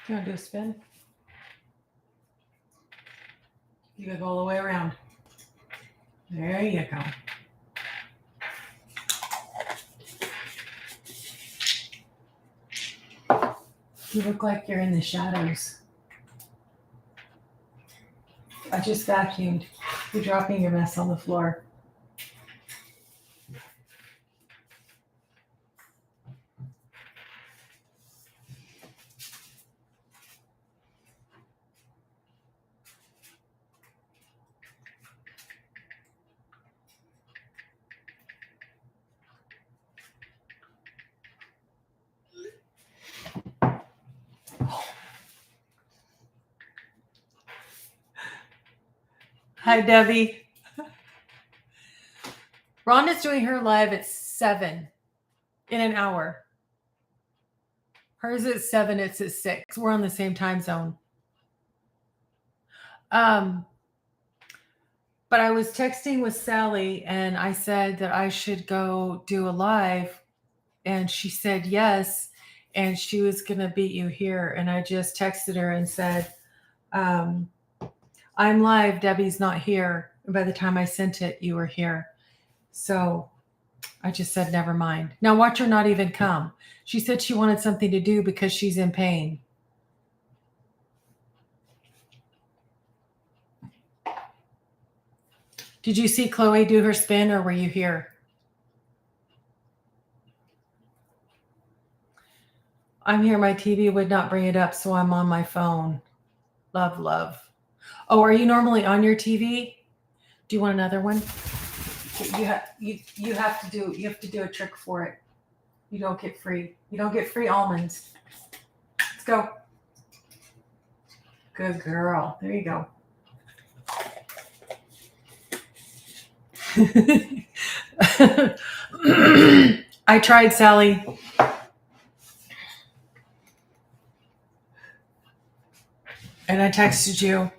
You want to do a spin? You gotta go all the way around. There you go. You look like you're in the shadows. I just vacuumed. You're dropping your mess on the floor. Hi, Debbie. Rhonda's doing her live at 7 in an hour. Hers at 7, it's at 6. We're on the same time zone. But I was texting with Sally and I said that I should go do a live. And she said yes. And she was going to beat you here. And I just texted her and said, I'm live. Debbie's not here. And by the time I sent it, you were here. So I just said, never mind. Now watch her not even come. She said she wanted something to do because she's in pain. Did you see Chloe do her spin or were you here? I'm here. My TV would not bring it up, so I'm on my phone. Love, love. Oh, are you normally on your TV? Do you want another one? You have to do a trick for it. You don't get free. You don't get free almonds. Let's go. Good girl. There you go. I tried, Sally. And I texted you.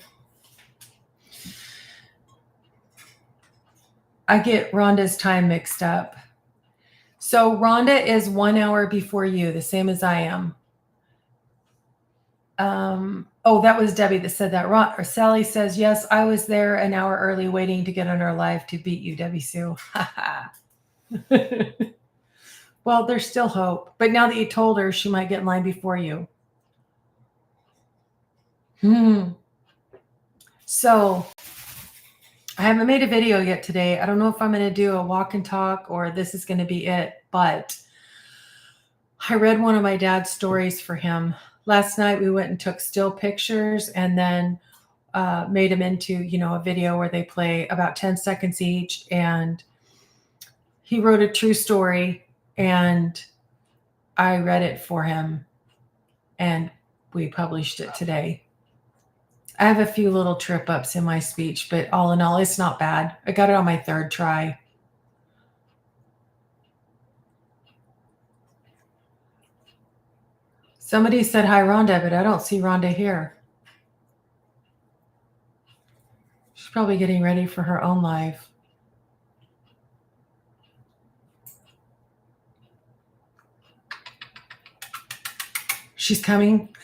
I get Rhonda's time mixed up. So Rhonda is 1 hour before you, the same as I am. Oh, that was Debbie that said that. Sally says, yes, I was there an hour early waiting to get on our live to beat you, Debbie Sue. Well, there's still hope. But now that you told her, she might get in line before you. So I haven't made a video yet today. I don't know if I'm going to do a walk and talk or this is going to be it. But I read one of my dad's stories for him. Last night we went and took still pictures and then made them into, a video where they play about 10 seconds each. And he wrote a true story and I read it for him and we published it today. I have a few little trip ups in my speech, but all in all, it's not bad. I got it on my 3rd try. Somebody said hi, Rhonda, but I don't see Rhonda here. She's probably getting ready for her own live. She's coming.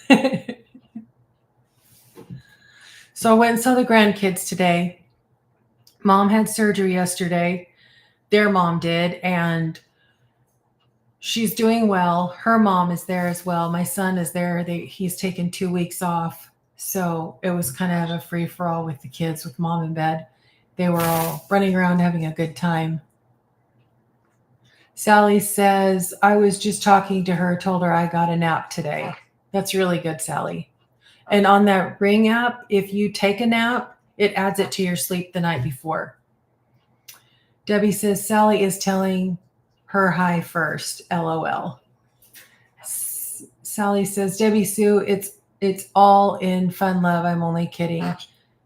So I went and saw the grandkids today. Mom had surgery yesterday. Their mom did, and she's doing well. Her mom is there as well. My son is there. He's taken 2 weeks off. So it was kind of a free-for-all with the kids with mom in bed. They were all running around having a good time. Sally says, I was just talking to her, told her I got a nap today. That's really good, Sally. And on that Ring app, if you take a nap, it adds it to your sleep the night before. Debbie says, Sally is telling her hi first, LOL. Sally says, Debbie Sue, it's all in fun, love. I'm only kidding.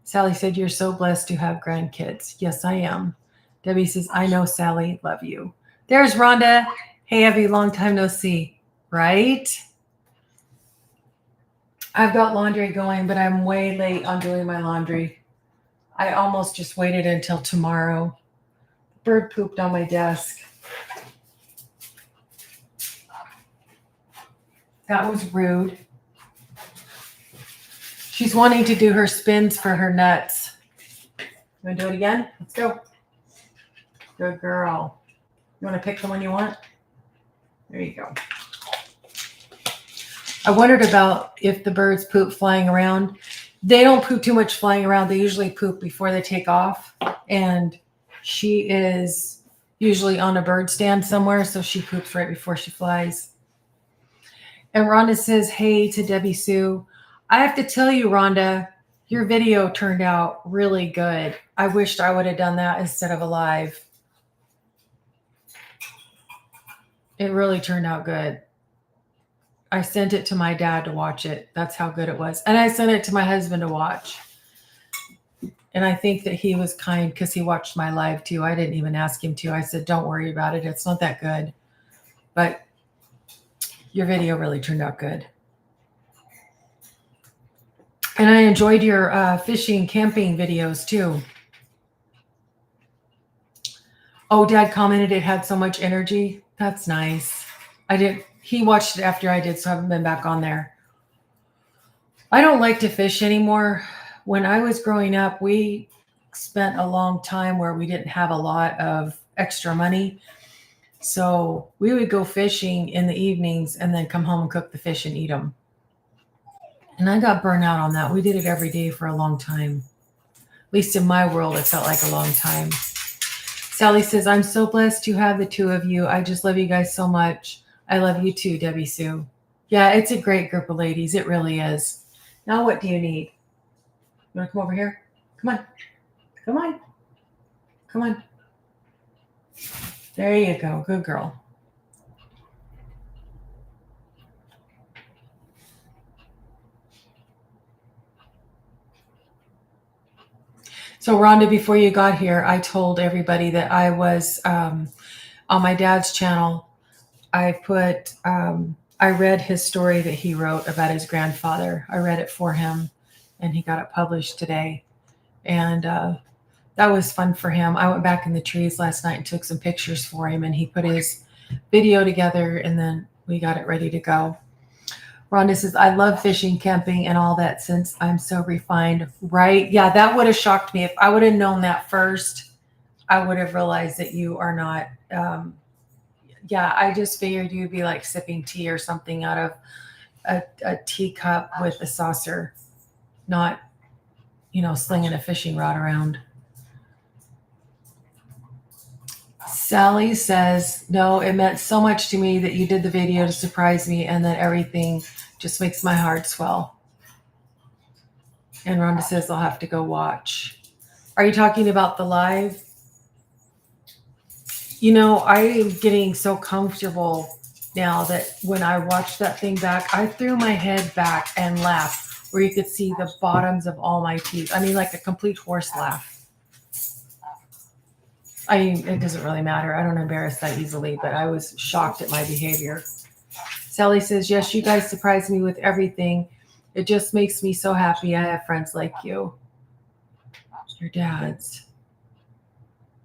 Sally said, you're so blessed to have grandkids. Yes, I am. Debbie says, I know, Sally, love you. There's Rhonda. Hey, Evie, long time no see, right? I've got laundry going, but I'm way late on doing my laundry. I almost just waited until tomorrow. Bird pooped on my desk. That was rude. She's wanting to do her spins for her nuts. You want to do it again? Let's go. Good girl. You want to pick the one you want? There you go. I wondered about if the birds poop flying around. They don't poop too much flying around. They usually poop before they take off. And she is usually on a bird stand somewhere, so she poops right before she flies. And Rhonda says, hey to Debbie Sue. I have to tell you, Rhonda, your video turned out really good. I wished I would have done that instead of a live. It really turned out good. I sent it to my dad to watch it. That's how good it was. And I sent it to my husband to watch. And I think that he was kind because he watched my live too. I didn't even ask him to. I said, don't worry about it. It's not that good. But your video really turned out good. And I enjoyed your fishing, camping videos too. Oh, Dad commented it had so much energy. That's nice. He watched it after I did, so I haven't been back on there. I don't like to fish anymore. When I was growing up, we spent a long time where we didn't have a lot of extra money. So we would go fishing in the evenings and then come home and cook the fish and eat them. And I got burnt out on that. We did it every day for a long time. At least in my world, it felt like a long time. Sally says, I'm so blessed to have the two of you. I just love you guys so much. I love you too, Debbie Sue. Yeah, it's a great group of ladies. It really is. Now what do you need? You want to come over here? Come on. Come on. Come on. There you go. Good girl. So Rhonda, before you got here, I told everybody that I was on my dad's channel. I read his story that he wrote about his grandfather. I read it for him and he got it published today. And that was fun for him. I went back in the trees last night and took some pictures for him and he put his video together and then we got it ready to go. Rhonda says, I love fishing, camping, and all that since I'm so refined. Right? Yeah, that would have shocked me. If I would have known that first, I would have realized that you are not. Yeah, I just figured you'd be like sipping tea or something out of a teacup with a saucer, not, slinging a fishing rod around. Sally says, no, it meant so much to me that you did the video to surprise me and that everything just makes my heart swell. And Rhonda says, I'll have to go watch. Are you talking about the live? I'm getting so comfortable now that when I watched that thing back, I threw my head back and laughed where you could see the bottoms of all my teeth. I mean, like a complete horse laugh. It doesn't really matter. I don't embarrass that easily, but I was shocked at my behavior. Sally says, yes, you guys surprise me with everything. It just makes me so happy I have friends like you. Your dads.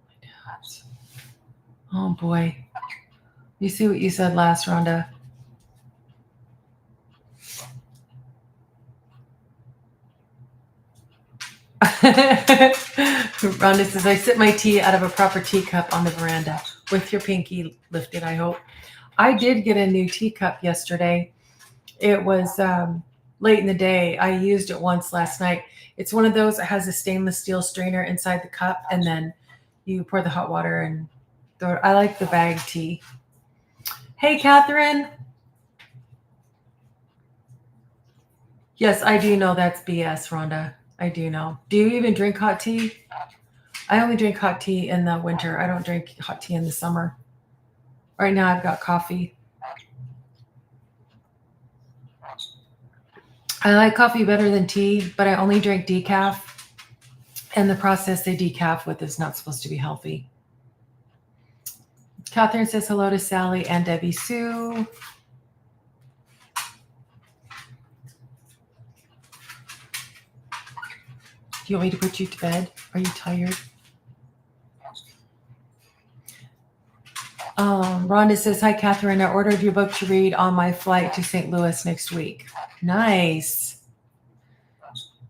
My dads. Oh, boy. You see what you said last, Rhonda? Rhonda says, I sip my tea out of a proper teacup on the veranda with your pinky lifted, I hope. I did get a new teacup yesterday. It was late in the day. I used it once last night. It's one of those that has a stainless steel strainer inside the cup, and then you pour the hot water and throw it. I like the bag tea. Hey, Catherine. Yes, I do know that's BS, Rhonda. I do know. Do you even drink hot tea? I only drink hot tea in the winter. I don't drink hot tea in the summer. Right now I've got coffee. I like coffee better than tea, but I only drink decaf. And the process they decaf with is not supposed to be healthy. Catherine says hello to Sally and Debbie Sue. you want me to put you to bed? Are you tired? Rhonda says, hi, Catherine. I ordered your book to read on my flight to St. Louis next week. Nice.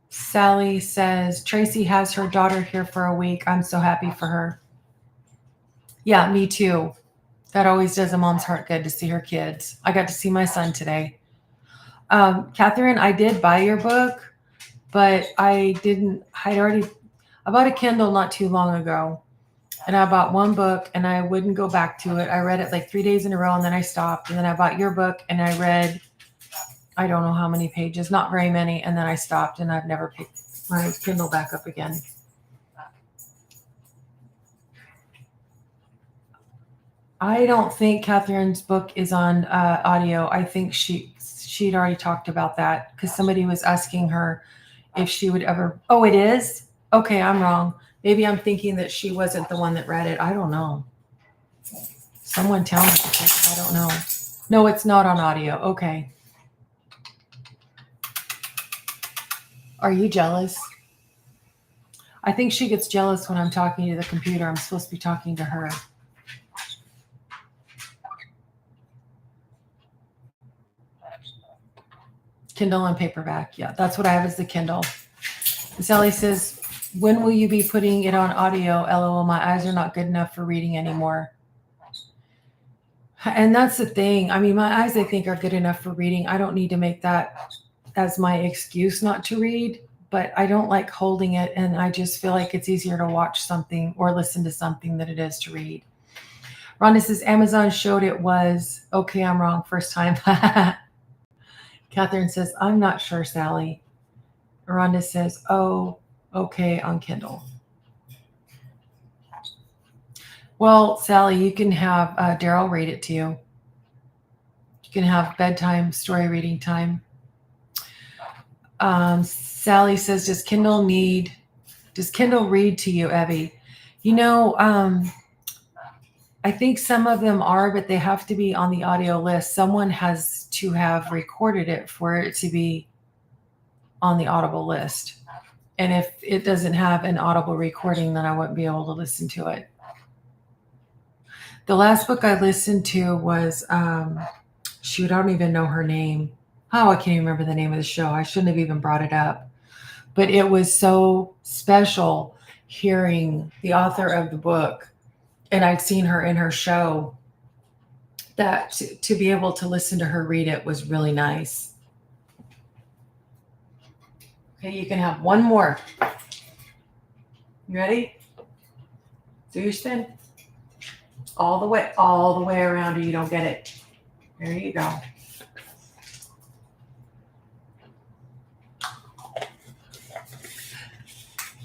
Sally says, Tracy has her daughter here for a week. I'm so happy for her. Yeah, me too. That always does a mom's heart good to see her kids. I got to see my son today. Catherine, I did buy your book, but I bought a Kindle not too long ago. And I bought one book and I wouldn't go back to it. I read it like 3 days in a row and then I stopped. And then I bought your book and I read, I don't know how many pages, not very many. And then I stopped and I've never picked my Kindle back up again. I don't think Catherine's book is on audio. I think she'd already talked about that because somebody was asking her if she would ever. Oh, it is? Okay, I'm wrong. Maybe I'm thinking that she wasn't the one that read it. I don't know. Someone tell me. I don't know. No, it's not on audio. Okay. Are you jealous? I think she gets jealous when I'm talking to the computer. I'm supposed to be talking to her. Kindle and paperback. Yeah, that's what I have is the Kindle. Sally says, when will you be putting it on audio? LOL, my eyes are not good enough for reading anymore. And that's the thing. I mean, my eyes, I think, are good enough for reading. I don't need to make that as my excuse not to read, but I don't like holding it. And I just feel like it's easier to watch something or listen to something than it is to read. Rhonda says, Amazon showed it was, okay, I'm wrong, first time. Catherine says, I'm not sure, Sally. Rhonda says, oh, okay, on Kindle. Well, Sally, you can have Daryl read it to you. You can have bedtime story reading time. Sally says, does Kindle read to you, Evie? You know, I think some of them are, but they have to be on the audio list. Someone has to have recorded it for it to be on the Audible list. And if it doesn't have an Audible recording, then I wouldn't be able to listen to it. The last book I listened to was, shoot, I don't even know her name. Oh, I can't even remember the name of the show. I shouldn't have even brought it up. But it was so special hearing the author of the book, and I'd seen her in her show, that to be able to listen to her read it was really nice. Okay, you can have one more. You ready? Do your spin. All the way around, or you don't get it. There you go.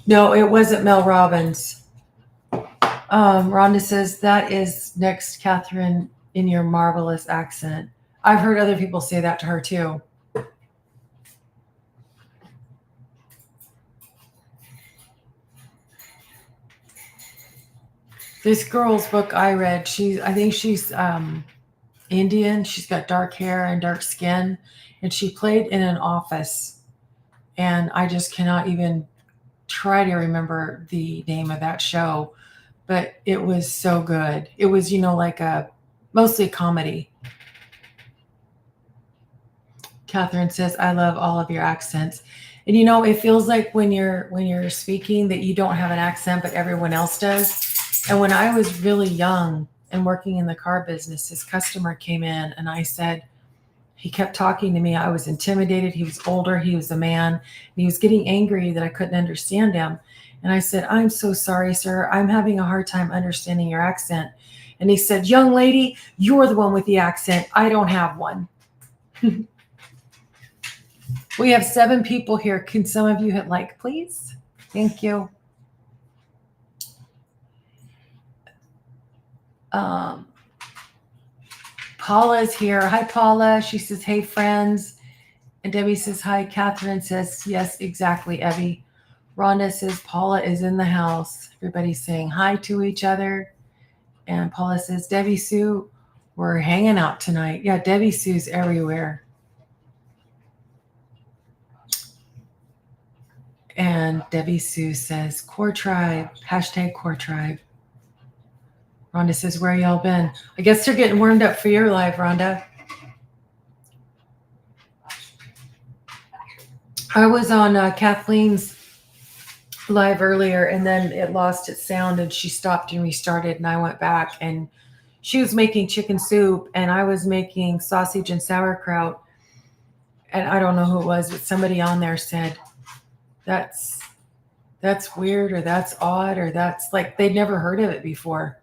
No, it wasn't Mel Robbins. Rhonda says, that is next, Catherine, in your marvelous accent. I've heard other people say that to her too. This girl's book I read, I think she's Indian. She's got dark hair and dark skin, and she played in an office. And I just cannot even try to remember the name of that show, but it was so good. It was, like mostly a comedy. Catherine says, I love all of your accents. And it feels like when you're speaking that you don't have an accent, but everyone else does. And when I was really young and working in the car business, this customer came in and I said, he kept talking to me. I was intimidated. He was older. He was a man. And he was getting angry that I couldn't understand him. And I said, I'm so sorry, sir. I'm having a hard time understanding your accent. And he said, young lady, you're the one with the accent. I don't have one. We have 7 people here. Can some of you hit like, please? Thank you. Paula's here. Hi, Paula. She says, hey, friends. And Debbie says, hi. Catherine says, yes, exactly, Evie. Rhonda says, Paula is in the house. Everybody's saying hi to each other. And Paula says, Debbie Sue, we're hanging out tonight. Yeah, Debbie Sue's everywhere. And Debbie Sue says, Core Tribe, hashtag Core Tribe. Rhonda says, where y'all been? I guess they're getting warmed up for your live, Rhonda. I was on Kathleen's live earlier, and then it lost its sound, and she stopped and restarted, and I went back, and she was making chicken soup, and I was making sausage and sauerkraut. And I don't know who it was, but somebody on there said, that's weird, or that's odd, or that's like they'd never heard of it before.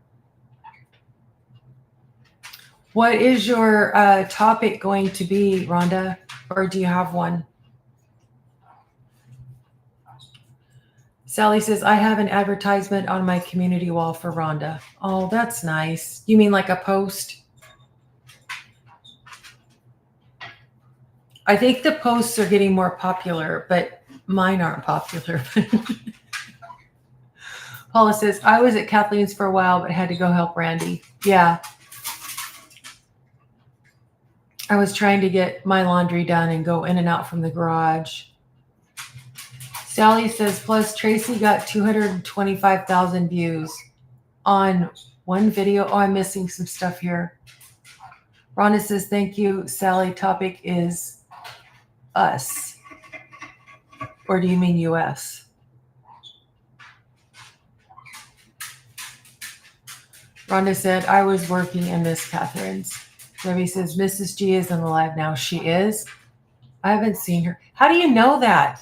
What is your topic going to be, Rhonda? Or do you have one? Sally says, I have an advertisement on my community wall for Rhonda. Oh, that's nice. You mean like a post? I think the posts are getting more popular, but mine aren't popular. Paula says, I was at Kathleen's for a while, but had to go help Randy. Yeah. I was trying to get my laundry done and go in and out from the garage. Sally says, plus Tracy got 225,000 views on one video. Oh, I'm missing some stuff here. Rhonda says, thank you, Sally. Topic is us. Or do you mean US? Rhonda said, I was working in Miss Catherine's. Debbie says, Mrs. G is in the live now. She is? I haven't seen her. How do you know that?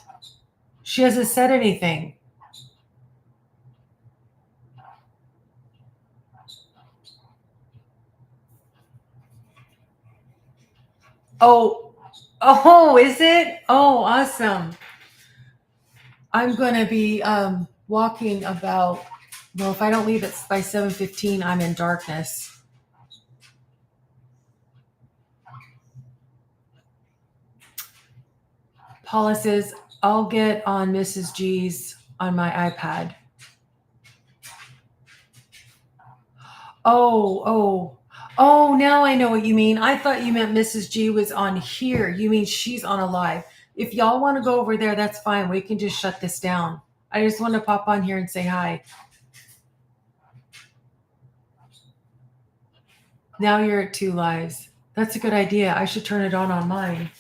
She hasn't said anything. Oh, is it? Oh, awesome. I'm going to be walking about, well, if I don't leave it by 7:15, I'm in darkness. Paula says, I'll get on Mrs. G's on my iPad. Oh, now I know what you mean. I thought you meant Mrs. G was on here. You mean she's on a live. If y'all want to go over there, that's fine. We can just shut this down. I just want to pop on here and say hi. Now you're at 2 lives. That's a good idea. I should turn it on mine.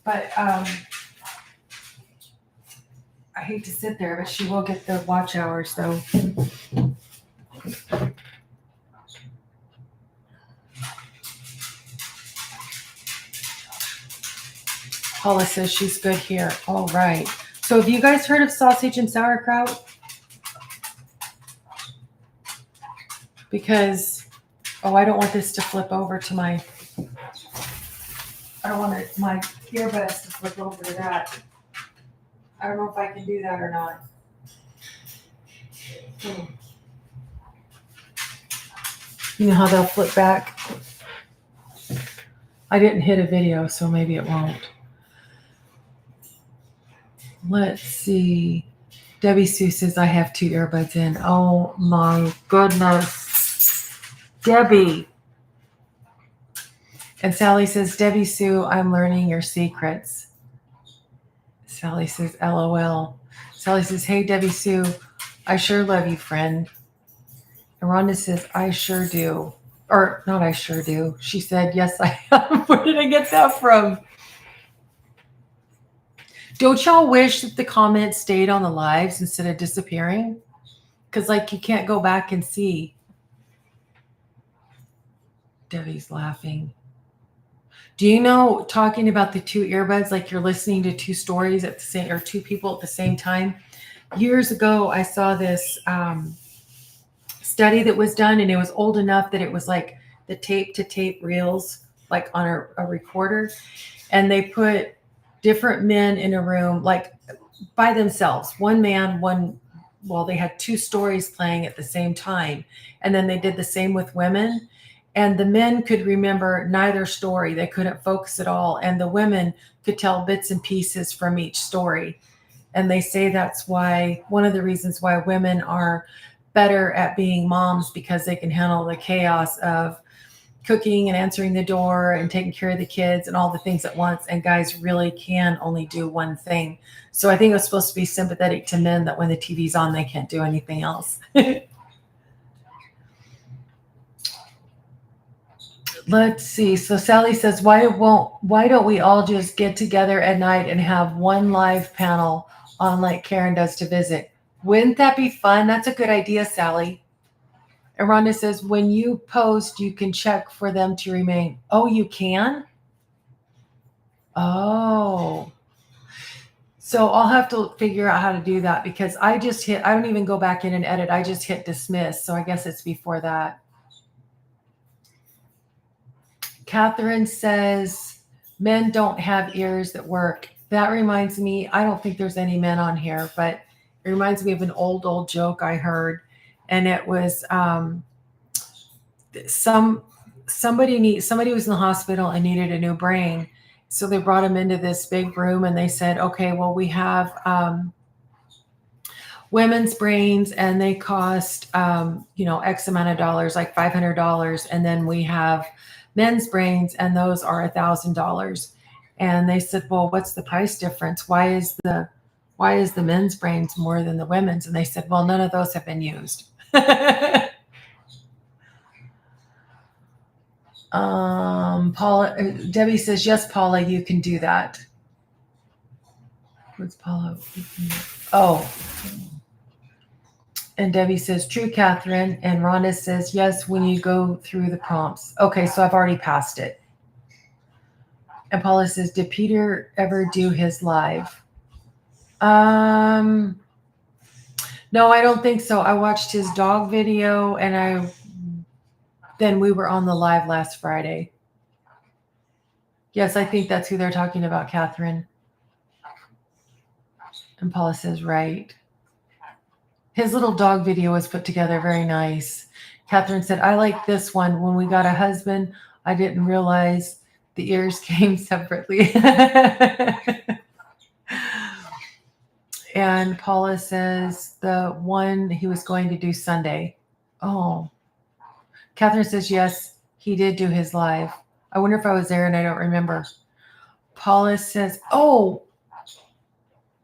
But I hate to sit there, but she will get the watch hours, though. Paula says she's good here. All right. So have you guys heard of sausage and sauerkraut? Because, I don't want this to flip over to my, I don't want my earbuds to flip over to that. I don't know if I can do that or not. You know how they'll flip back? I didn't hit a video, so maybe it won't. Let's see. Debbie Sue says I have 2 earbuds in. Oh my goodness. Debbie. And Sally says, Debbie Sue, I'm learning your secrets. Sally says, LOL. Sally says, hey, Debbie Sue, I sure love you, friend. And Rhonda says, I sure do. Or not I sure do. She said, yes, I am. Where did I get that from? Don't y'all wish that the comments stayed on the lives instead of disappearing? Because, like, you can't go back and see. Debbie's laughing. Do you know, talking about the 2 earbuds, like you're listening to 2 stories at the same, or 2 people at the same time? Years ago, I saw this study that was done, and it was old enough that it was like the tape to tape reels, like on a recorder. And they put different men in a room, like by themselves, one man, they had 2 stories playing at the same time. And then they did the same with women. And the men could remember neither story. They couldn't focus at all. And the women could tell bits and pieces from each story. And they say that's why, one of the reasons why women are better at being moms, because they can handle the chaos of cooking and answering the door and taking care of the kids and all the things at once. And guys really can only do one thing. So I think it was supposed to be sympathetic to men that when the TV's on, they can't do anything else. Let's see. So Sally says, why don't we all just get together at night and have one live panel on like Karen does to visit? Wouldn't that be fun? That's a good idea, Sally. And Rhonda says, when you post, you can check for them to remain. Oh, you can? Oh. So I'll have to figure out how to do that because I don't even go back in and edit. I just hit dismiss. So I guess it's before that. Catherine says, men don't have ears that work. That reminds me, I don't think there's any men on here, but it reminds me of an old joke I heard. And it was somebody was in the hospital and needed a new brain. So they brought him into this big room and they said, okay, well, we have women's brains and they cost, X amount of dollars, like $500. And then we have men's brains and those are $1,000. And they said, well, what's the price difference? Why is the men's brains more than the women's? And they said, well, none of those have been used. Debbie says, yes, Paula, you can do that. What's Paula? Oh. And Debbie says, true, Catherine. And Rhonda says, yes, when you go through the prompts. Okay, so I've already passed it. And Paula says, did Peter ever do his live? No, I don't think so. I watched his dog video and then we were on the live last Friday. Yes, I think that's who they're talking about, Catherine. And Paula says, right. His little dog video was put together very nice. Catherine said, I like this one. When we got a husband, I didn't realize the ears came separately. And Paula says, the one he was going to do Sunday. Oh. Catherine says, yes, he did do his live. I wonder if I was there and I don't remember. Paula says, oh,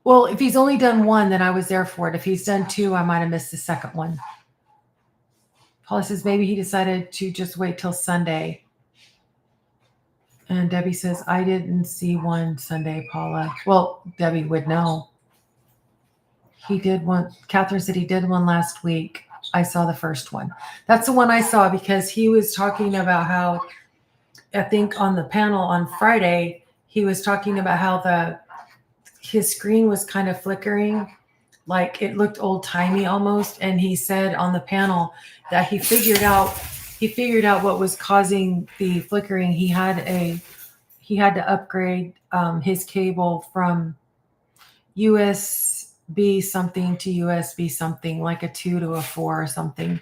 well, if he's only done one, then I was there for it. If he's done two, I might have missed the second one. Paula says, maybe he decided to just wait till Sunday. And Debbie says, I didn't see one Sunday, Paula. Well, Debbie would know. He did one. Catherine said he did one last week. I saw the first one. That's the one I saw because he was talking about how, I think on the panel on Friday, he was talking about how his screen was kind of flickering, like it looked old timey almost. And he said on the panel that he figured out what was causing the flickering. He had to upgrade his cable from USB something to USB something, like a 2 to a 4 or something.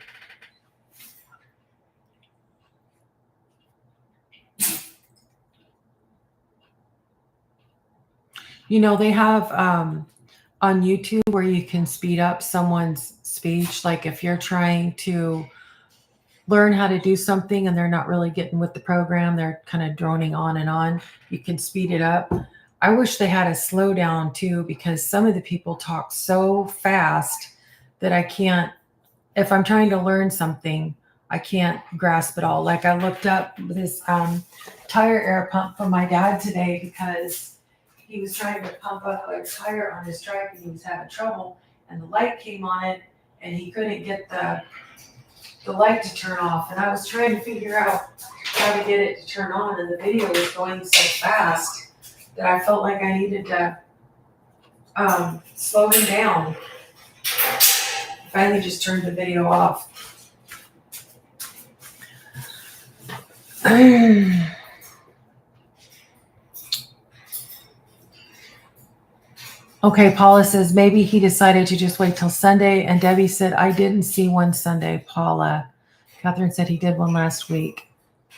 They have on YouTube where you can speed up someone's speech. Like if you're trying to learn how to do something and they're not really getting with the program, they're kind of droning on and on, you can speed it up. I wish they had a slowdown too, because some of the people talk so fast that I can't, if I'm trying to learn something, I can't grasp it all. Like I looked up this tire air pump from my dad today because he was trying to pump up a tire on his trike and he was having trouble, and the light came on it and he couldn't get the light to turn off. And I was trying to figure out how to get it to turn on, and the video was going so fast that I felt like I needed to slow him down. Finally just turned the video off. Okay, Paula says, maybe he decided to just wait till Sunday. And Debbie said, I didn't see one Sunday, Paula. Catherine said he did one last week.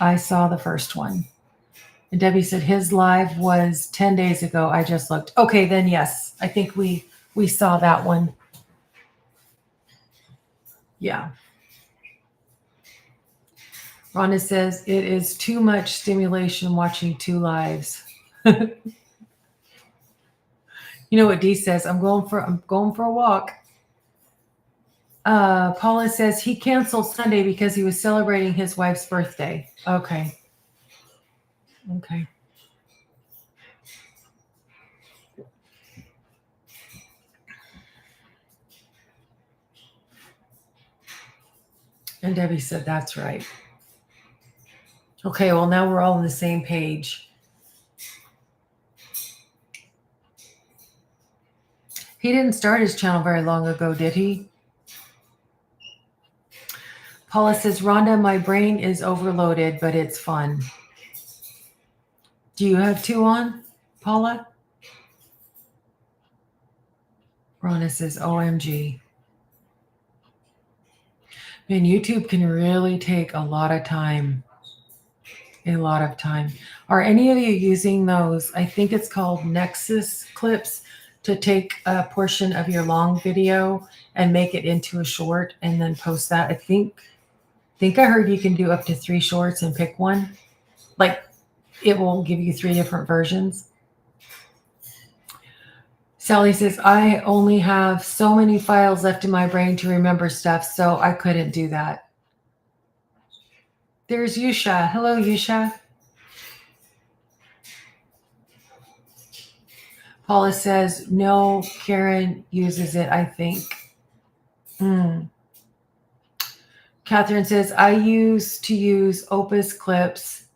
I saw the first one. And Debbie said his live was 10 days ago. I just looked. Okay, then yes. I think we saw that one. Yeah. Rhonda says, it is too much stimulation watching two lives. You know what Dee says? I'm going for a walk. Paula says he canceled Sunday because he was celebrating his wife's birthday. Okay. And Debbie said, that's right. Okay, well, now we're all on the same page. He didn't start his channel very long ago, did he? Paula says, Rhonda, my brain is overloaded, but it's fun. Do you have two on, Paula? Rhonda says, OMG. Man, YouTube can really take a lot of time. A lot of time. Are any of you using those? I think it's called Nexus clips, to take a portion of your long video and make it into a short and then post that. I think I heard you can do up to 3 shorts and pick one. Like, it will give you 3 different versions. Sally says, I only have so many files left in my brain to remember stuff, so I couldn't do that. There's Yusha. Hello, Yusha. Paula says, no, Karen uses it, I think. Catherine says, I used to use Opus Clips,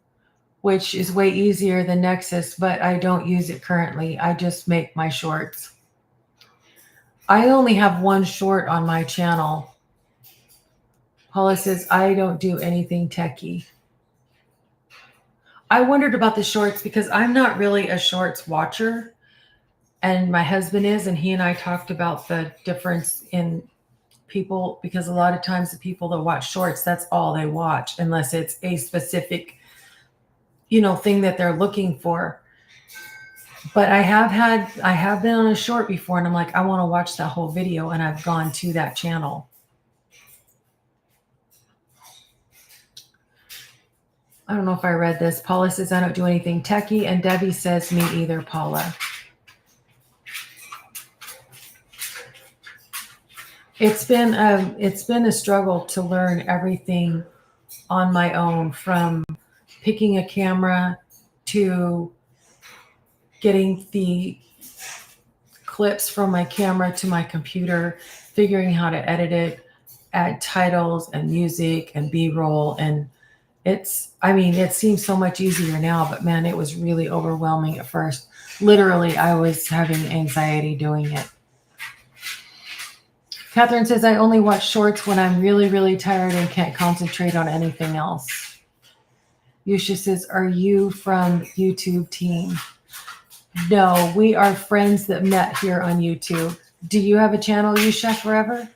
which is way easier than Nexus, but I don't use it currently. I just make my shorts. I only have 1 short on my channel. Paula says, I don't do anything techie. I wondered about the shorts because I'm not really a shorts watcher, and my husband is, and he and I talked about the difference in people, because a lot of times the people that watch shorts, that's all they watch, unless it's a specific, thing that they're looking for. But I have been on a short before, and I'm like, I want to watch that whole video, and I've gone to that channel. I don't know if I read this. Paula says, I don't do anything techie, and Debbie says, me either, Paula. It's been a struggle to learn everything on my own, from picking a camera to getting the clips from my camera to my computer, figuring how to edit it, add titles and music and B-roll. And it seems so much easier now, but man, it was really overwhelming at first. Literally, I was having anxiety doing it. Catherine says, I only watch shorts when I'm really, really tired and can't concentrate on anything else. Yusha says, are you from YouTube team? No, we are friends that met here on YouTube. Do you have a channel, Yusha, forever?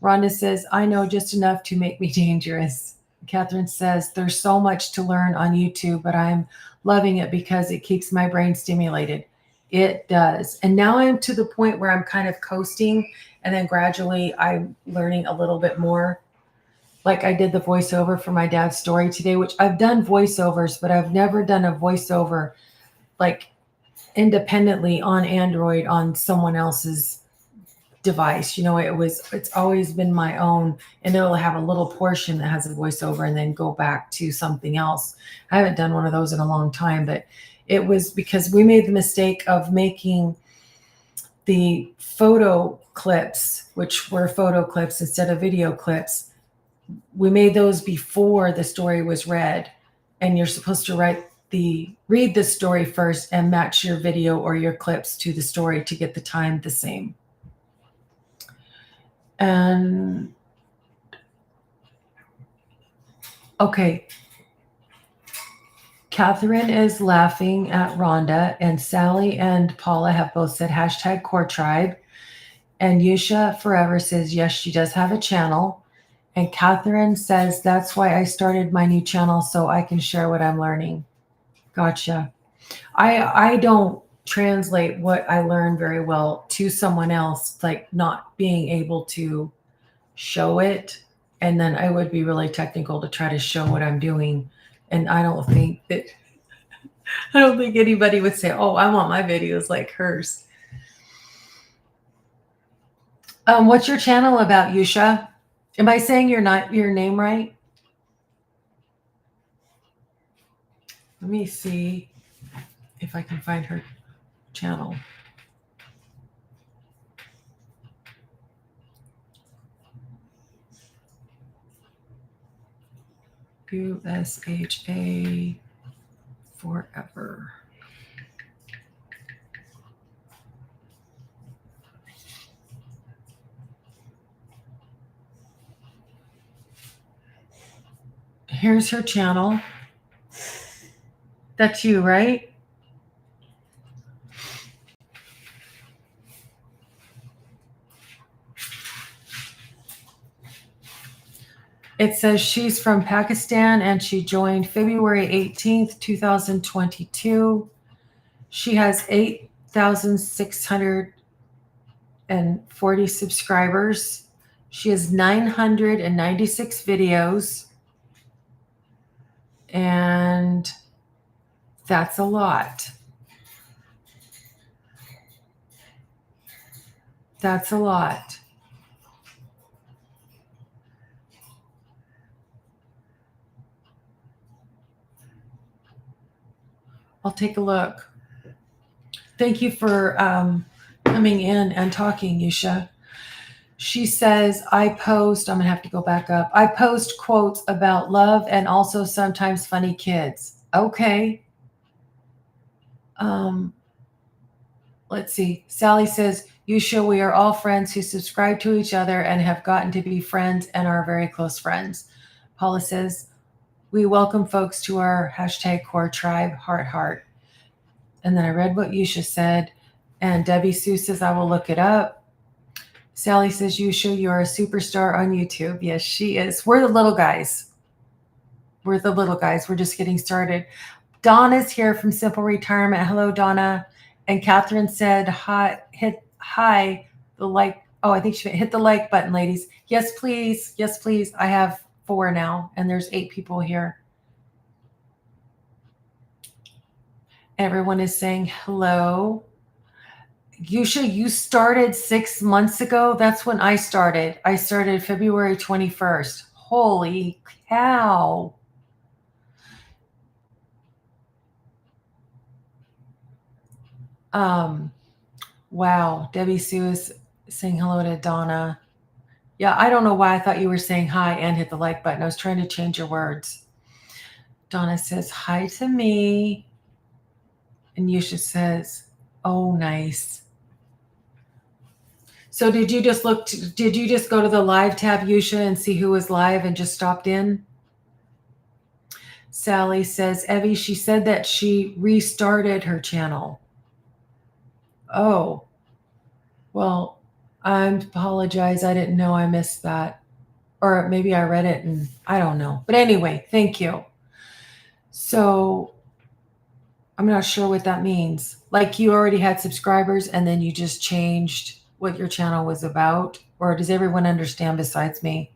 Rhonda says, I know just enough to make me dangerous. Catherine says, there's so much to learn on YouTube, but I'm loving it because it keeps my brain stimulated. It does. And now I'm to the point where I'm kind of coasting, and then gradually I'm learning a little bit more. Like I did the voiceover for my dad's story today, which I've done voiceovers, but I've never done a voiceover like independently on Android on someone else's device. It's always been my own, and it'll have a little portion that has a voiceover and then go back to something else. I haven't done one of those in a long time, but it was because we made the mistake of making the photo clips, which were photo clips instead of video clips. We made those before the story was read, and you're supposed to read the story first and match your video or your clips to the story to get the time the same. And okay, Catherine is laughing at Rhonda, and Sally and Paula have both said hashtag Core Tribe. And Yusha Forever says, yes, she does have a channel. And Catherine says, that's why I started my new channel, so I can share what I'm learning. Gotcha. I don't translate what I learn very well to someone else, like not being able to show it. And then I would be really technical to try to show what I'm doing. And I don't think anybody would say, oh, I want my videos like hers. What's your channel about, Yusha? Am I saying your name right? Let me see if I can find her channel. USHA Forever. Here's her channel. That's you, right? It says she's from Pakistan and she joined February 18th, 2022. She has 8,640 subscribers. She has 996 videos. And that's a lot. That's a lot. I'll take a look. Thank you for coming in and talking, Yusha. She says, I'm going to have to go back up. I post quotes about love and also sometimes funny kids. Okay. Let's see. Sally says, Yusha, we are all friends who subscribe to each other and have gotten to be friends and are very close friends. Paula says, we welcome folks to our #core tribe, heart, heart. And then I read what Yusha said. And Debbie Sue says, I will look it up. Sally says, Yusha, you're a superstar on YouTube. Yes, she is. We're the little guys. We're just getting started. Donna's here from Simple Retirement. Hello, Donna. And Catherine said, hit the like. Oh, I think she hit the like button, ladies. Yes, please. Yes, please. I have 4 now, and there's 8 people here. Everyone is saying hello. Yusha, you started 6 months ago. That's when I started. I started February 21st. Holy cow. Wow. Debbie Sue is saying hello to Donna. Yeah, I don't know why I thought you were saying hi and hit the like button. I was trying to change your words. Donna says hi to me. And Yusha says, oh, nice. So did you just go to the live tab, Yusha, and see who was live and just stopped in? Sally says, Evie, she said that she restarted her channel. Oh, well, I apologize. I didn't know I missed that. Or maybe I read it and I don't know. But anyway, thank you. So I'm not sure what that means. Like you already had subscribers and then you just changed what your channel was about? Or does everyone understand besides me?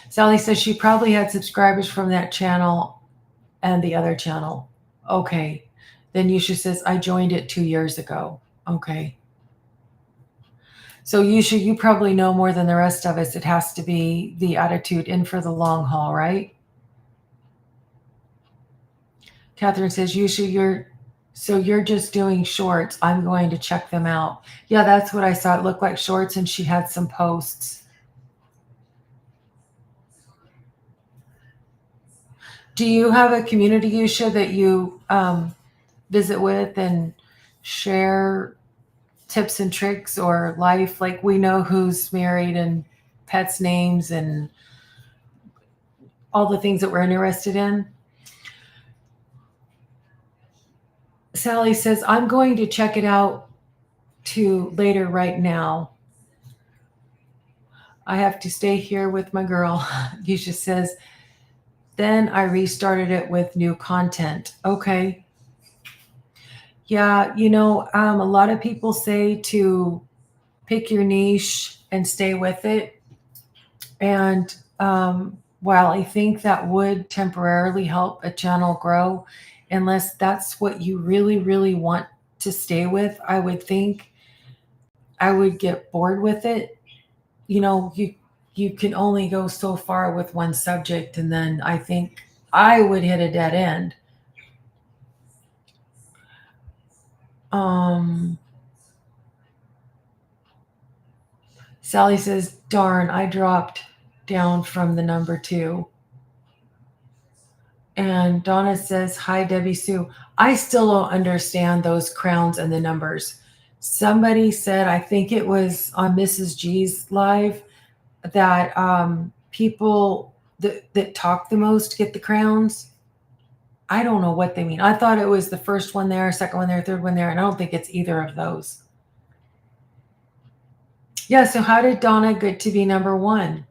Sally says she probably had subscribers from that channel and the other channel. Okay. Then Yusha says, I joined it 2 years ago. Okay. So Yusha, you probably know more than the rest of us. It has to be the attitude in for the long haul, right? Catherine says, Yusha, you're just doing shorts. I'm going to check them out. Yeah, that's what I saw. It looked like shorts and she had some posts. Do you have a community, Yusha, that you visit with and share tips and tricks or life? Like we know who's married and pets' names and all the things that we're interested in. Sally says, I'm going to check it out too later right now. I have to stay here with my girl. Yusha says, then I restarted it with new content. Okay. Yeah, a lot of people say to pick your niche and stay with it. And while I think that would temporarily help a channel grow, unless that's what you really, really want to stay with, I would think I would get bored with it. You can only go so far with one subject, and then I think I would hit a dead end. Um, Sally says, "Darn, I dropped down from the number 2." And Donna says, "Hi, Debbie Sue. I still don't understand those crowns and the numbers." Somebody said, I think it was on Mrs. G's live, that people that talk the most get the crowns. I don't know what they mean. I thought it was the first one there, second one there, third one there, and I don't think it's either of those. Yeah, so how did Donna get to be number 1?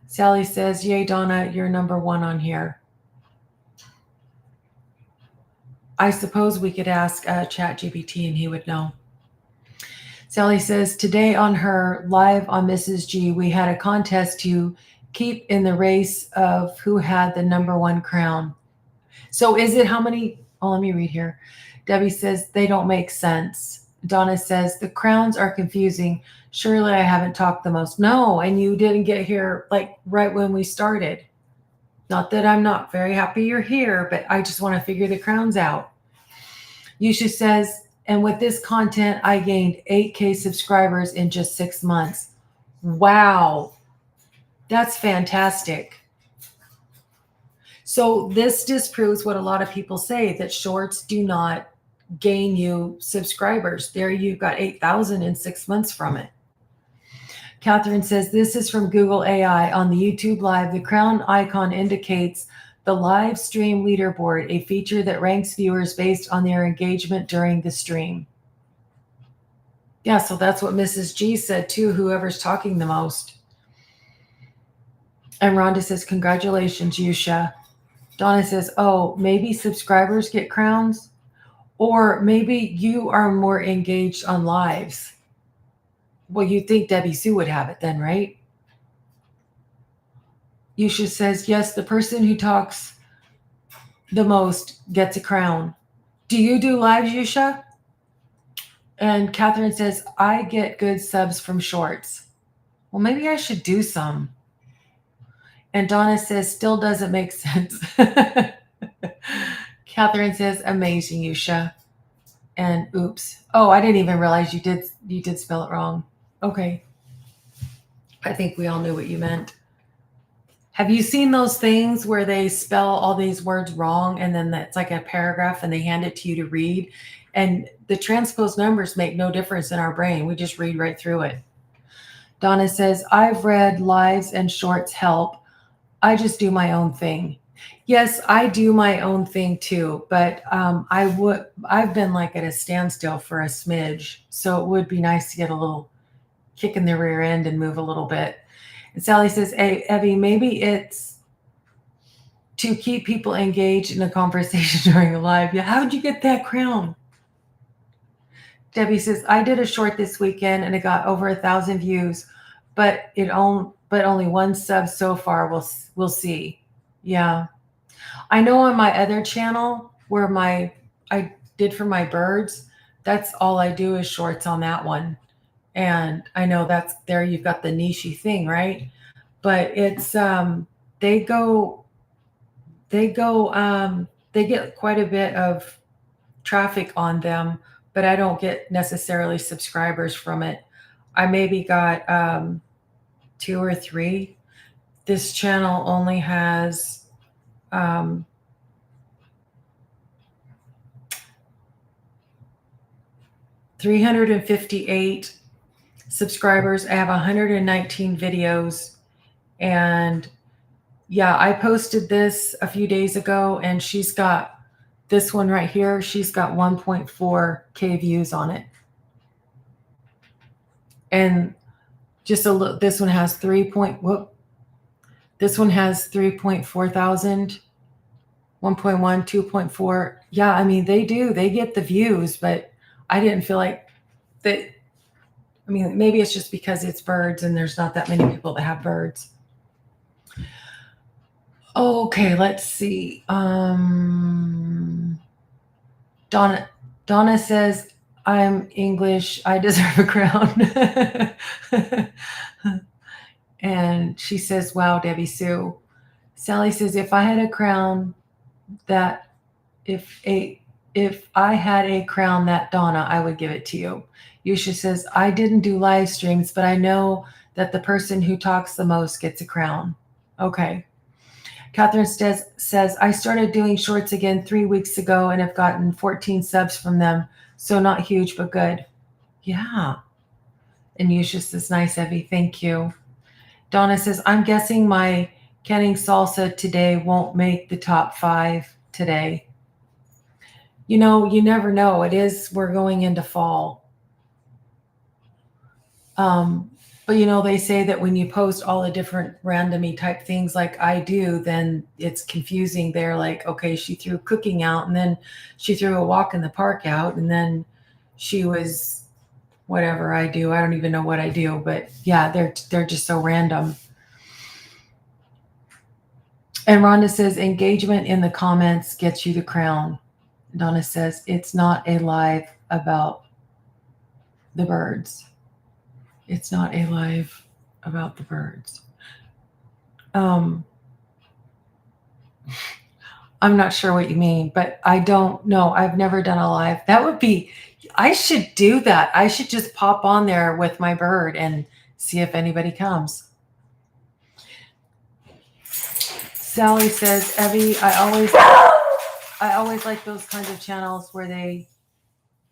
Sally says, "Yay, Donna, you're number 1 on here." I suppose we could ask ChatGPT and he would know. Sally says, "Today on her live on Mrs. G, we had a contest to keep in the race of who had the number 1 crown." So is it how many? Oh, let me read here. Debbie says, "They don't make sense." Donna says, "The crowns are confusing. Surely I haven't talked the most." No, and you didn't get here like right when we started. Not that I'm not very happy you're here, but I just want to figure the crowns out. Yusha says, "And with this content, I gained 8K subscribers in just 6 months." Wow, that's fantastic. So this disproves what a lot of people say, that shorts do not gain you subscribers. There you got 8,000 in 6 months from it. Catherine says, "This is from Google AI. On the YouTube Live, the crown icon indicates the live stream leaderboard, a feature that ranks viewers based on their engagement during the stream." Yeah, so that's what Mrs. G said too, whoever's talking the most. And Rhonda says, "Congratulations, Yusha." Donna says, "Oh, maybe subscribers get crowns? Or maybe you are more engaged on lives." Well, you'd think Debbie Sue would have it then, right? Yusha says, "Yes, the person who talks the most gets a crown." Do you do lives, Yusha? And Catherine says, "I get good subs from shorts." Well, maybe I should do some. And Donna says, "Still doesn't make sense." Catherine says, "Amazing, Yusha." And oops. Oh, I didn't even realize you did spell it wrong. Okay. I think we all knew what you meant. Have you seen those things where they spell all these words wrong and then it's like a paragraph and they hand it to you to read? And the transposed numbers make no difference in our brain. We just read right through it. Donna says, "I've read lives and shorts help. I just do my own thing." Yes, I do my own thing too, but I've been like at a standstill for a smidge. So it would be nice to get a little kick in the rear end and move a little bit. And Sally says, "Hey, Evie, maybe it's to keep people engaged in a conversation during a live." Yeah, how'd you get that crown? Debbie says, "I did a short this weekend and it got over 1,000 views, but only 1 sub so far. We'll see." Yeah. I know on my other channel where I did for my birds, that's all I do is shorts on that one. And I know that's there you've got the nichey thing, right? But it's they go they get quite a bit of traffic on them, but I don't get necessarily subscribers from it. I maybe got 2 or 3. This channel only has 358 subscribers. I have 119 videos. And yeah, I posted this a few days ago and she's got this one right here. She's got 1.4K views on it. And just a look, this one has 3.4 thousand, 1.1, 2.4. Yeah, I mean, they get the views, but I didn't feel like that I mean, maybe it's just because it's birds and there's not that many people that have birds. Okay, let's see. Donna says, I'm English. I deserve a crown. And she says, wow, Debbie Sue. Sally says, if I had a crown that if I had a crown that Donna, I would give it to you. Yusha says, I didn't do live streams, but I know that the person who talks the most gets a crown. Okay. Catherine says, I started doing shorts again 3 weeks ago and have gotten 14 subs from them. So not huge, but good. Yeah. And Yusha says, nice, Evie. Thank you. Donna says, I'm guessing my canning salsa today won't make the top 5 today. You know, you never know. We're going into fall. But you know, they say that when you post all the different randomy type things like I do, then it's confusing. They're like, okay, she threw cooking out and then she threw a walk in the park out and then she was whatever I do. I don't even know what I do, but yeah, they're just so random. And Rhonda says, engagement in the comments gets you the crown. Donna says, it's not a live about the birds. It's not a live about the birds. I'm not sure what you mean, but I don't know. I've never done a live. I should do that. I should just pop on there with my bird and see if anybody comes. Sally says, Evie, I always like those kinds of channels where they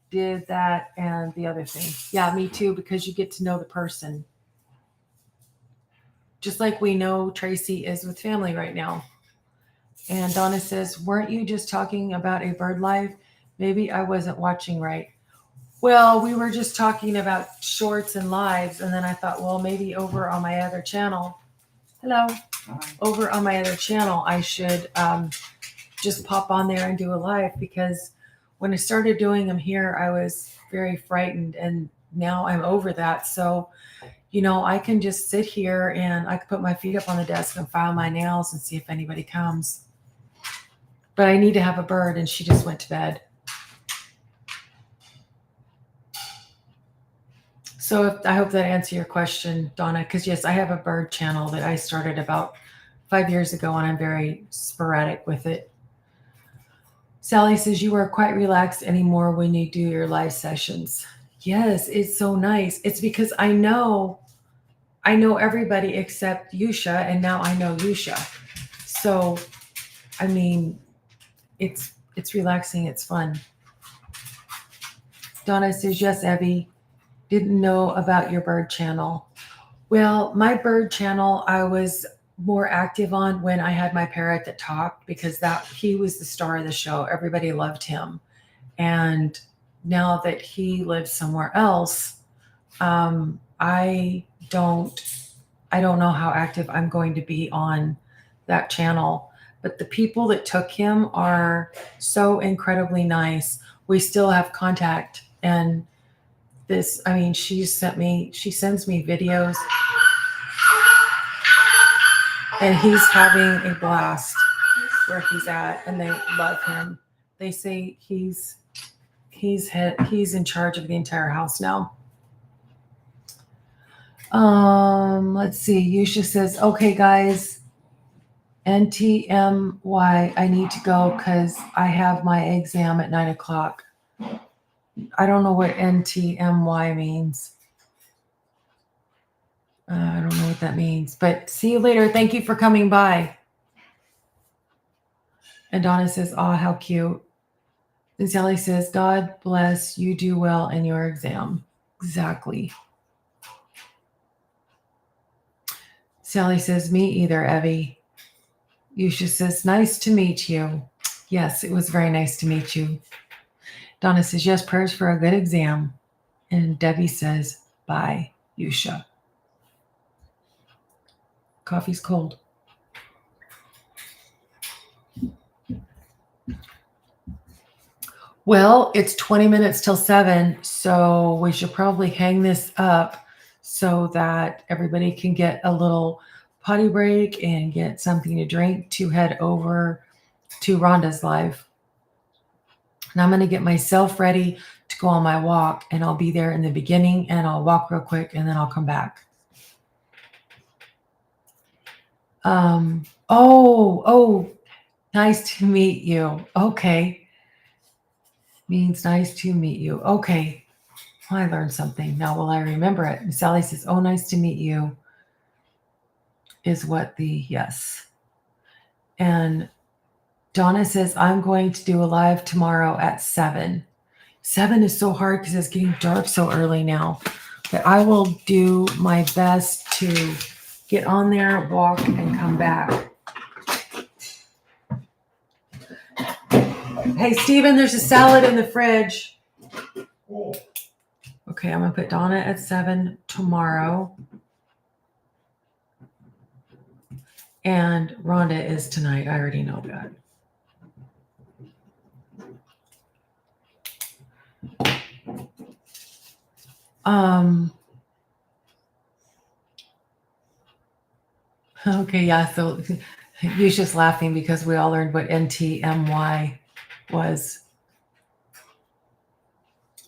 did that and the other thing. Yeah, me too, because you get to know the person. Just like we know Tracy is with family right now. And Donna says, weren't you just talking about a bird live? Maybe I wasn't watching right. Well, we were just talking about shorts and lives. And then I thought, well, maybe over on my other channel. Hello. Over on my other channel, I should just pop on there and do a live, because when I started doing them here, I was very frightened, and now I'm over that. So, you know, I can just sit here and I can put my feet up on the desk and file my nails and see if anybody comes. But I need to have a bird, and she just went to bed. So I hope that answered your question, Donna, because yes, I have a bird channel that I started about 5 years ago, and I'm very sporadic with it. Sally says, you are quite relaxed anymore when you do your live sessions. Yes, it's so nice. It's because I know everybody except Yusha, and now I know Yusha. So, I mean, it's relaxing. It's fun. Donna says, yes, Evie, didn't know about your bird channel. Well, my bird channel, I was more active on when I had my parrot that talked, because he was the star of the show. Everybody loved him. And now that he lives somewhere else, I don't know how active I'm going to be on that channel. But the people that took him are so incredibly nice. We still have contact. And she sends me videos, and he's having a blast where he's at, and they love him. They say he's in charge of the entire house now. Let's see. Yusha says, okay, guys, NTMY, I need to go because I have my exam at 9:00. I don't know what NTMY means. I don't know what that means, but see you later. Thank you for coming by. And Donna says, oh, how cute. And Sally says, God bless you, do well in your exam. Exactly. Sally says, me either, Evie. Yusha says, nice to meet you. Yes, it was very nice to meet you. Donna says, yes, prayers for a good exam. And Debbie says, bye, Yusha. Coffee's cold. Well, it's 20 minutes till 7, so we should probably hang this up so that everybody can get a little potty break and get something to drink to head over to Rhonda's live. And I'm going to get myself ready to go on my walk, and I'll be there in the beginning and I'll walk real quick and then I'll come back. Oh, nice to meet you. Okay. Means nice to meet you. Okay. I learned something. Now will I remember it? And Sally says, oh, nice to meet you is what the yes. And Donna says, I'm going to do a live tomorrow at 7. 7 is so hard because it's getting dark so early now. But I will do my best to get on there, walk, and come back. Hey, Steven, there's a salad in the fridge. Okay, I'm going to put Donna at 7 tomorrow. And Rhonda is tonight. I already know that. Okay, yeah, so you're just laughing because we all learned what NTMY was.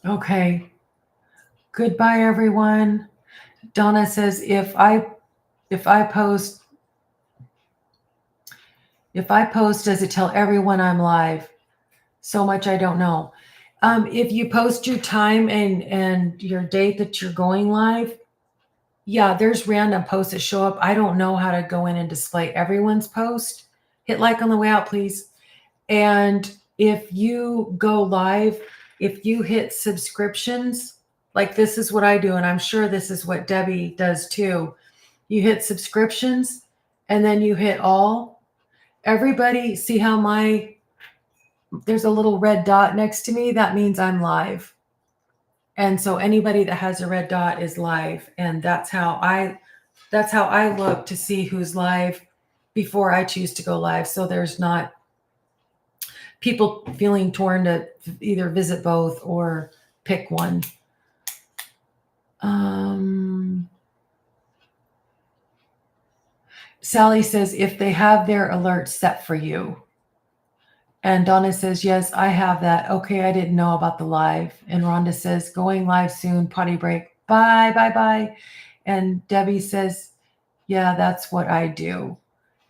Okay. Goodbye, everyone. Donna says, if I post, does it tell everyone I'm live? So much I don't know. If you post your time and your date that you're going live, yeah, there's random posts that show up. I don't know how to go in and display everyone's post. Hit like on the way out, please. And if you go live, if you hit subscriptions, like this is what I do, and I'm sure this is what Debbie does too. You hit subscriptions and then you hit all. Everybody see how there's a little red dot next to me? That means I'm live. And so anybody that has a red dot is live. And that's how I look to see who's live before I choose to go live. So there's not people feeling torn to either visit both or pick one. Sally says, if they have their alerts set for you. And Donna says, yes, I have that. Okay, I didn't know about the live. And Rhonda says, going live soon, potty break. Bye. And Debbie says, yeah, that's what I do.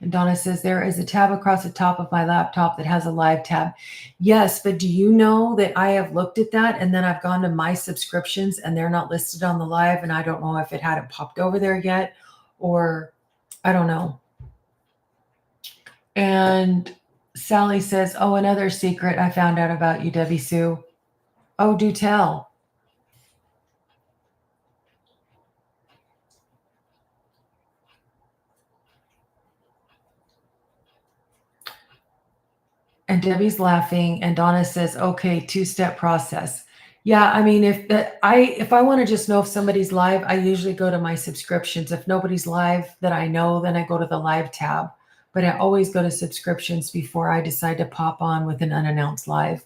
And Donna says, there is a tab across the top of my laptop that has a live tab. Yes, but do you know that I have looked at that and then I've gone to my subscriptions and they're not listed on the live, and I don't know if it hadn't popped over there yet, or I don't know. And Sally says, oh, another secret I found out about you, Debbie Sue. Oh, do tell. And Debbie's laughing, and Donna says, okay, 2-step process. Yeah, I mean, if I want to just know if somebody's live, I usually go to my subscriptions. If nobody's live that I know, then I go to the live tab. But I always go to subscriptions before I decide to pop on with an unannounced live.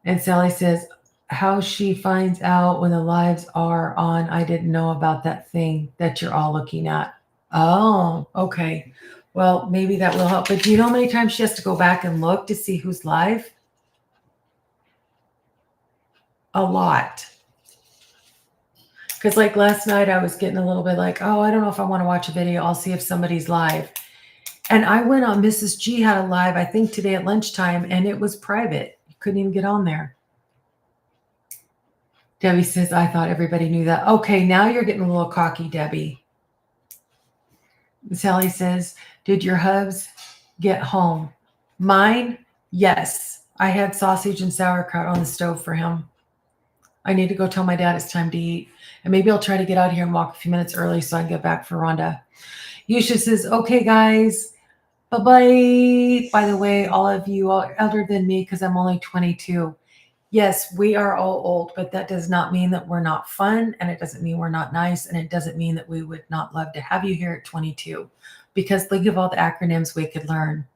And Sally says, how she finds out when the lives are on. I didn't know about that thing that you're all looking at. Oh, okay. Well, maybe that will help. But do you know how many times she has to go back and look to see who's live? A lot. Because like last night, I was getting a little bit like, oh, I don't know if I want to watch a video. I'll see if somebody's live. And I went on, Mrs. G had a live, I think today at lunchtime, and it was private. You couldn't even get on there. Debbie says, I thought everybody knew that. Okay, now you're getting a little cocky, Debbie. Sally says, did your hubs get home? Mine? Yes. I had sausage and sauerkraut on the stove for him. I need to go tell my dad it's time to eat. And maybe I'll try to get out here and walk a few minutes early so I can get back for Rhonda. Yusha says, okay, guys. Bye-bye. By the way, all of you are older than me because I'm only 22. Yes, we are all old, but that does not mean that we're not fun, and it doesn't mean we're not nice, and it doesn't mean that we would not love to have you here at 22, because think of all the acronyms we could learn.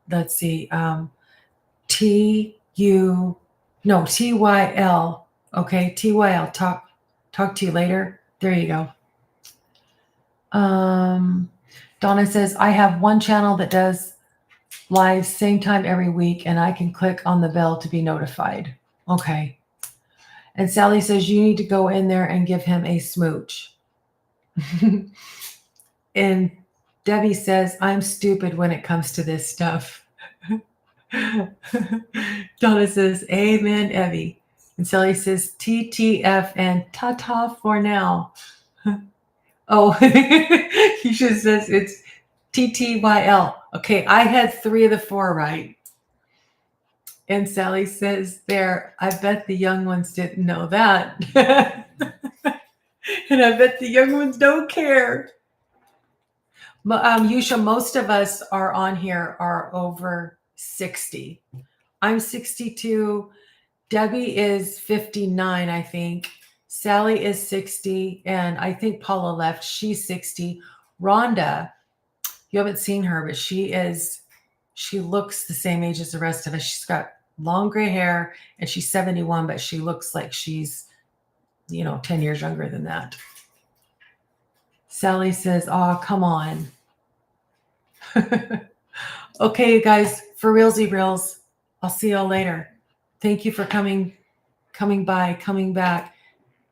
Let's see, TWICE, No, TYL. Okay, TYL. Talk to you later. There you go. Donna says, I have one channel that does live same time every week, and I can click on the bell to be notified. Okay. And Sally says, you need to go in there and give him a smooch. And Debbie says, I'm stupid when it comes to this stuff. Donna says, amen, Evie. And Sally says, TTF and ta-ta for now. Oh, Keisha says it's TTYL. Okay, I had 3 of the 4 right. And Sally says there, I bet the young ones didn't know that. And I bet the young ones don't care. Yusha, most of us are on here are over 60. I'm 62. Debbie is 59, I think. Sally is 60. And I think Paula left. She's 60. Rhonda, you haven't seen her, but she looks the same age as the rest of us. She's got long gray hair and she's 71, but she looks like she's, 10 years younger than that. Sally says, oh, come on. Okay, you guys, for realsy reals, I'll see y'all later. Thank you for coming by, coming back,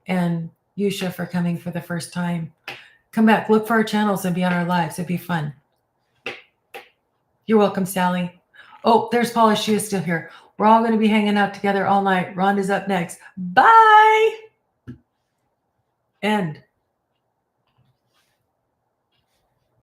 and Yusha for coming for the first time. Come back, look for our channels and be on our lives. It'd be fun. You're welcome, Sally. Oh, there's Paula. She is still here. We're all going to be hanging out together all night. Rhonda's up next. Bye. End.